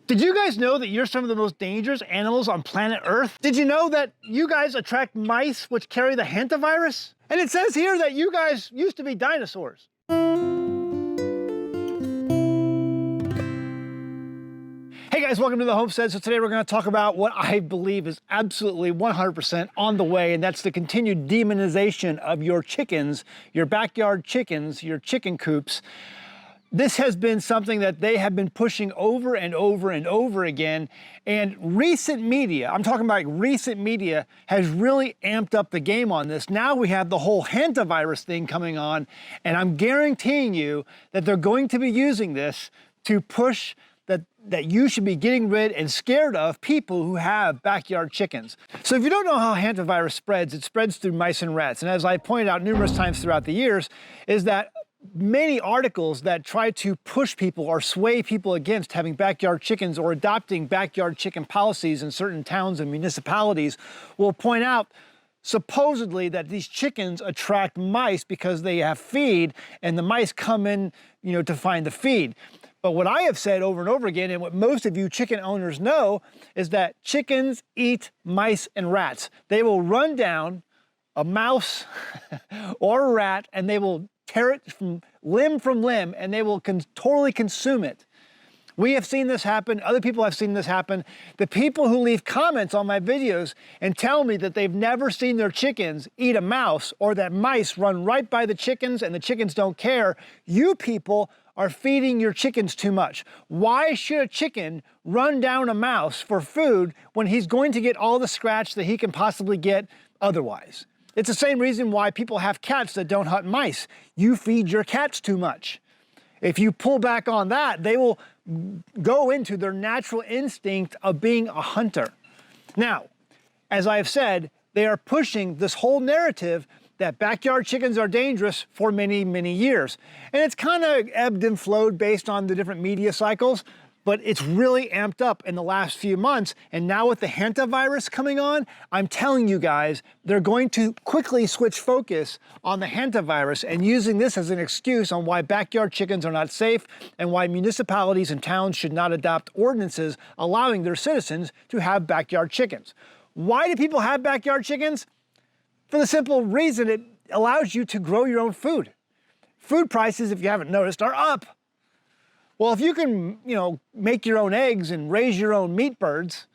Did you guys know that you're some of the most dangerous animals on planet Earth? Did you know that you guys attract mice which carry the hantavirus? And it says here that you guys used to be dinosaurs. Hey guys, welcome to the Homestead. So today we're going to talk about what I believe is absolutely 100% on the way, and that's the continued demonization of your chickens, your backyard chickens, your chicken coops. This has been something that they have been pushing over and over and over again. And recent media, I'm talking about recent media, has really amped up the game on this. Now we have the whole hantavirus thing coming on, and I'm guaranteeing you that they're going to be using this to push that you should be getting rid and scared of people who have backyard chickens. So if you don't know how hantavirus spreads, it spreads through mice and rats. And as I pointed out numerous times throughout the years, is that many articles that try to push people or sway people against having backyard chickens or adopting backyard chicken policies in certain towns and municipalities will point out supposedly that these chickens attract mice because they have feed and the mice come in, to find the feed. But what I have said over and over again, and what most of you chicken owners know, is that chickens eat mice and rats. They will run down a mouse or a rat and they will tear it from limb, and they will totally consume it. We have seen this happen. Other people have seen this happen. The people who leave comments on my videos and tell me that they've never seen their chickens eat a mouse or that mice run right by the chickens and the chickens don't care, you people are feeding your chickens too much. Why should a chicken run down a mouse for food when he's going to get all the scratch that he can possibly get otherwise? It's the same reason why people have cats that don't hunt mice. You feed your cats too much. If you pull back on that, they will go into their natural instinct of being a hunter. Now, as I have said, they are pushing this whole narrative that backyard chickens are dangerous for many, many years. And it's kind of ebbed and flowed based on the different media cycles, but it's really amped up in the last few months. And now with the hantavirus coming on, I'm telling you guys, they're going to quickly switch focus on the hantavirus and using this as an excuse on why backyard chickens are not safe and why municipalities and towns should not adopt ordinances allowing their citizens to have backyard chickens. Why do people have backyard chickens? For the simple reason it allows you to grow your own food. Food prices, if you haven't noticed, are up. Well, if you can, make your own eggs and raise your own meat birds,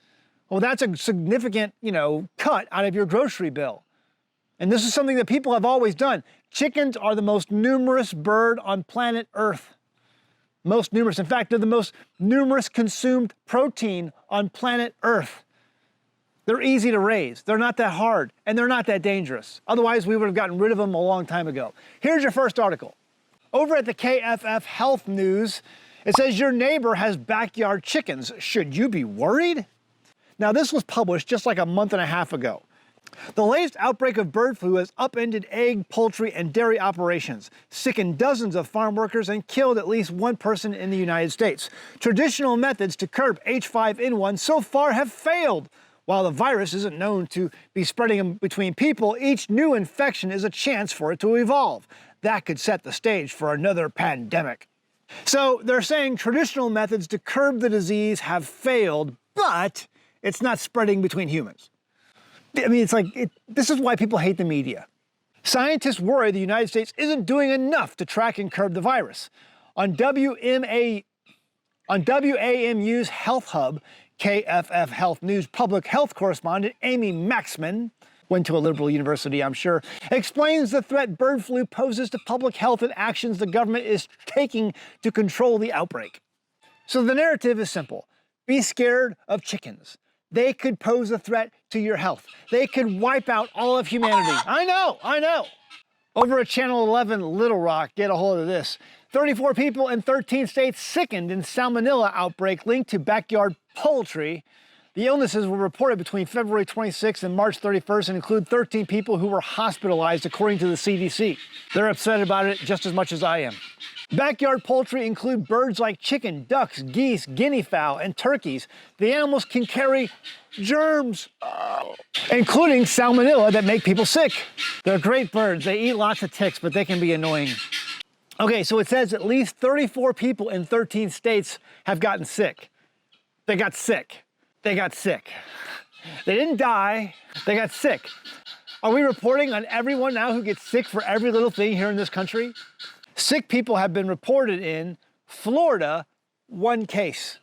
well, that's a significant, cut out of your grocery bill. And this is something that people have always done. Chickens are the most numerous bird on planet Earth. Most numerous. In fact, they're the most numerous consumed protein on planet Earth. They're easy to raise, they're not that hard, and they're not that dangerous. Otherwise, we would have gotten rid of them a long time ago. Here's your first article. Over at the KFF Health News, it says your neighbor has backyard chickens. Should you be worried? Now, this was published just like a month and a half ago. The latest outbreak of bird flu has upended egg, poultry, and dairy operations, sickened dozens of farm workers, and killed at least one person in the United States. Traditional methods to curb H5N1 so far have failed. While the virus isn't known to be spreading between people, each new infection is a chance for it to evolve. That could set the stage for another pandemic. So they're saying traditional methods to curb the disease have failed, but it's not spreading between humans. I mean, this is why people hate the media. Scientists worry the United States isn't doing enough to track and curb the virus. On WAMU's Health Hub, KFF Health News public health correspondent Amy Maxman, went to a liberal university, I'm sure, explains the threat bird flu poses to public health and actions the government is taking to control the outbreak. So the narrative is simple. Be scared of chickens. They could pose a threat to your health. They could wipe out all of humanity. I know. Over at Channel 11 Little Rock, get a hold of this. 34 people in 13 states sickened in salmonella outbreak linked to backyard poultry. The illnesses were reported between February 26th and March 31st and include 13 people who were hospitalized according to the CDC. They're upset about it just as much as I am. Backyard poultry include birds like chicken, ducks, geese, guinea fowl, and turkeys. The animals can carry germs, including salmonella that make people sick. They're great birds. They eat lots of ticks, but they can be annoying. Okay, so it says at least 34 people in 13 states have gotten sick. They got sick. They got sick. They didn't die, they got sick. Are we reporting on everyone now who gets sick for every little thing here in this country? Sick people have been reported in Florida, 1 case.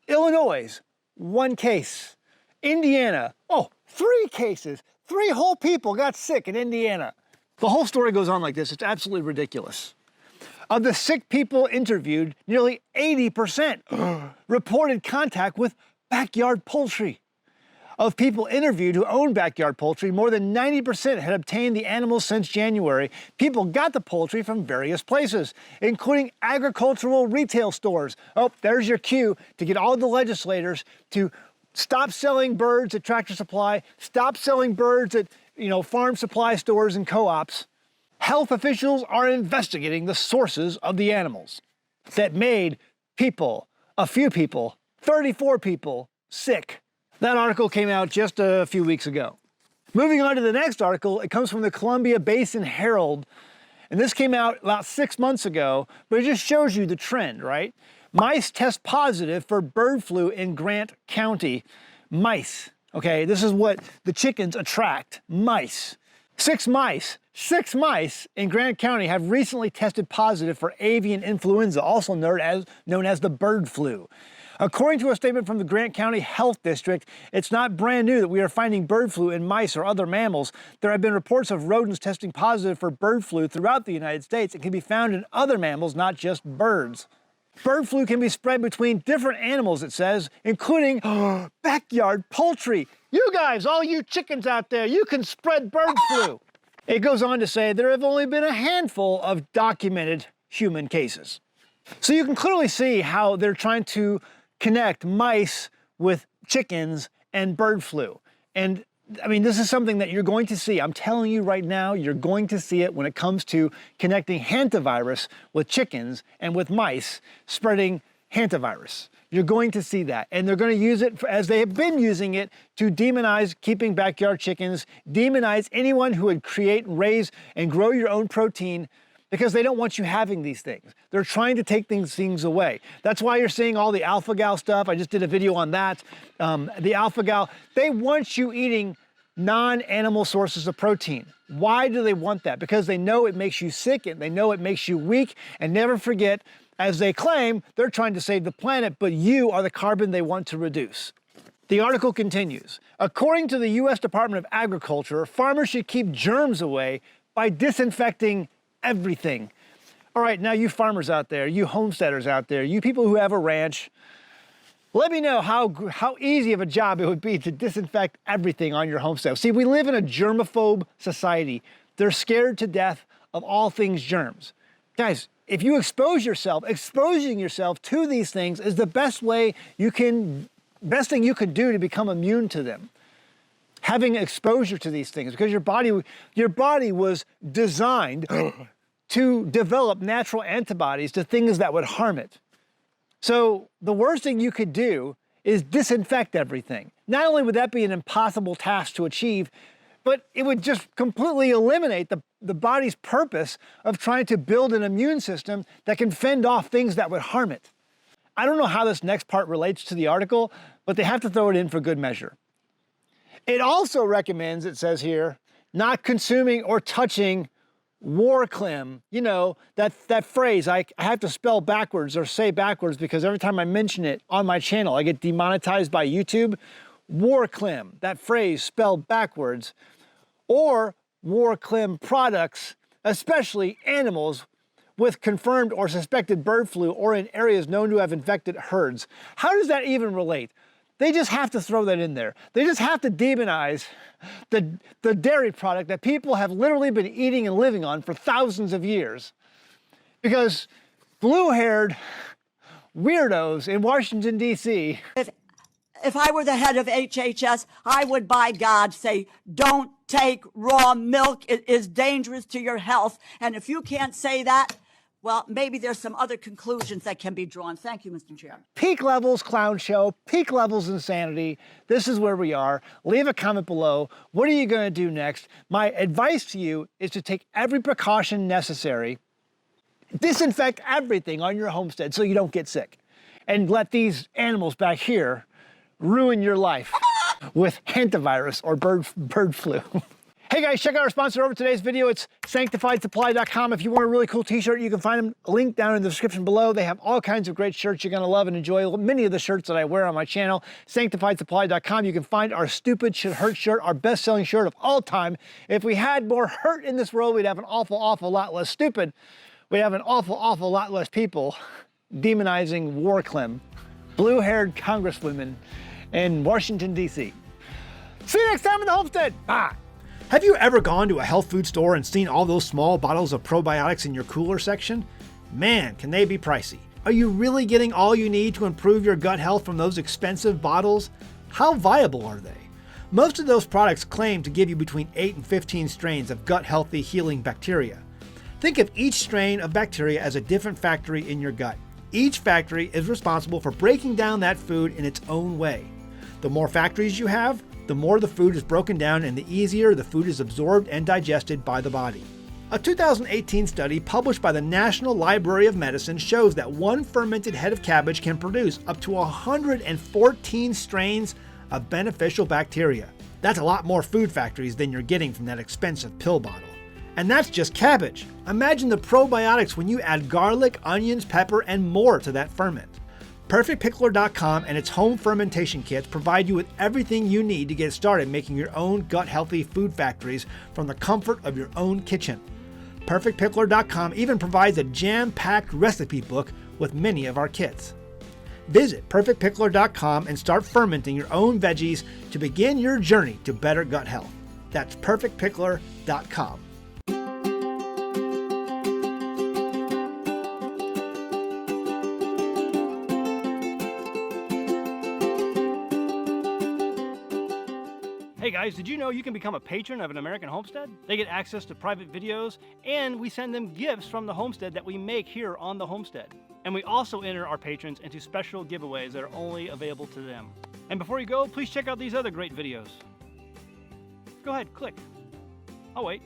Illinois, 1 case. Indiana, 3 cases. 3 whole people got sick in Indiana. The whole story goes on like this. It's absolutely ridiculous. Of the sick people interviewed, nearly 80% reported contact with backyard poultry. Of people interviewed who own backyard poultry, more than 90% had obtained the animals since January. People got the poultry from various places, including agricultural retail stores. Oh, there's your cue to get all the legislators to stop selling birds at Tractor Supply, stop selling birds at, farm supply stores and co-ops. Health officials are investigating the sources of the animals that made people, a few people, 34 people, sick. That article came out just a few weeks ago. Moving on to the next article, it comes from the Columbia Basin Herald, and this came out about 6 months ago, but it just shows you the trend, right? Mice test positive for bird flu in Grant County. Mice, okay, this is what the chickens attract, mice. 6 mice in Grant County have recently tested positive for avian influenza, also known as the bird flu. According to a statement from the Grant County Health District, it's not brand new that we are finding bird flu in mice or other mammals. There have been reports of rodents testing positive for bird flu throughout the United States. It can be found in other mammals, not just birds. Bird flu can be spread between different animals, it says, including backyard poultry. You guys, all you chickens out there, you can spread bird flu. It goes on to say there have only been a handful of documented human cases. So you can clearly see how they're trying to connect mice with chickens and bird flu. And I mean, this is something that you're going to see. I'm telling you right now, you're going to see it when it comes to connecting hantavirus with chickens and with mice spreading hantavirus. You're going to see that. And they're going to use it, as they have been using it, to demonize keeping backyard chickens, demonize anyone who would create, raise, and grow your own protein, because they don't want you having these things. They're trying to take these things away. That's why you're seeing all the alpha-gal stuff. I just did a video on that. The alpha-gal, they want you eating non-animal sources of protein. Why do they want that? Because they know it makes you sick and they know it makes you weak. And never forget, as they claim, they're trying to save the planet, but you are the carbon they want to reduce. The article continues. According to the U.S. Department of Agriculture, farmers should keep germs away by disinfecting everything. All right, now you farmers out there, you homesteaders out there, you people who have a ranch, let me know how easy of a job it would be to disinfect everything on your homestead. See, we live in a germaphobe society. They're scared to death of all things germs. Guys, if you expose yourself, exposing yourself to these things is the best thing you can do to become immune to them. Having exposure to these things, because your body was designed to develop natural antibodies to things that would harm it. So the worst thing you could do is disinfect everything. Not only would that be an impossible task to achieve, but it would just completely eliminate the body's purpose of trying to build an immune system that can fend off things that would harm it. I don't know how this next part relates to the article, but they have to throw it in for good measure. It also recommends, it says here, not consuming or touching warclim. You know, that phrase I have to spell backwards or say backwards because every time I mention it on my channel, I get demonetized by YouTube. Warclim, that phrase spelled backwards, or warclim products, especially animals with confirmed or suspected bird flu or in areas known to have infected herds. How does that even relate? They just have to throw that in there. They just have to demonize the dairy product that people have literally been eating and living on for thousands of years. Because blue-haired weirdos in Washington, D.C. If I were the head of HHS, I would, by God, say, don't take raw milk. It is dangerous to your health. And if you can't say that, well, maybe there's some other conclusions that can be drawn. Thank you, Mr. Chair. Peak levels clown show, peak levels insanity. This is where we are. Leave a comment below. What are you going to do next? My advice to you is to take every precaution necessary. Disinfect everything on your homestead so you don't get sick. And let these animals back here ruin your life with hantavirus or bird flu. Hey guys, check out our sponsor over today's video. It's sanctifiedsupply.com. If you want a really cool t-shirt, you can find them linked down in the description below. They have all kinds of great shirts you're gonna love and enjoy. Many of the shirts that I wear on my channel, sanctifiedsupply.com. You can find our Stupid Should Hurt shirt, our best-selling shirt of all time. If we had more hurt in this world, we'd have an awful lot less stupid. We'd have an awful lot less people demonizing war-clim, blue-haired congresswomen in Washington, D.C. See you next time in the Homestead. Bye. Have you ever gone to a health food store and seen all those small bottles of probiotics in your cooler section? Man, can they be pricey. Are you really getting all you need to improve your gut health from those expensive bottles? How viable are they? Most of those products claim to give you between 8 and 15 strains of gut-healthy healing bacteria. Think of each strain of bacteria as a different factory in your gut. Each factory is responsible for breaking down that food in its own way. The more factories you have, the more the food is broken down and the easier the food is absorbed and digested by the body. A 2018 study published by the National Library of Medicine shows that one fermented head of cabbage can produce up to 114 strains of beneficial bacteria. That's a lot more food factories than you're getting from that expensive pill bottle. And that's just cabbage. Imagine the probiotics when you add garlic, onions, pepper, and more to that ferment. PerfectPickler.com and its home fermentation kits provide you with everything you need to get started making your own gut-healthy food factories from the comfort of your own kitchen. PerfectPickler.com even provides a jam-packed recipe book with many of our kits. Visit PerfectPickler.com and start fermenting your own veggies to begin your journey to better gut health. That's PerfectPickler.com. Hey guys, did you know you can become a patron of an American Homestead? They get access to private videos, and we send them gifts from the homestead that we make here on the homestead. And we also enter our patrons into special giveaways that are only available to them. And before you go, please check out these other great videos. Go ahead, click. I'll wait.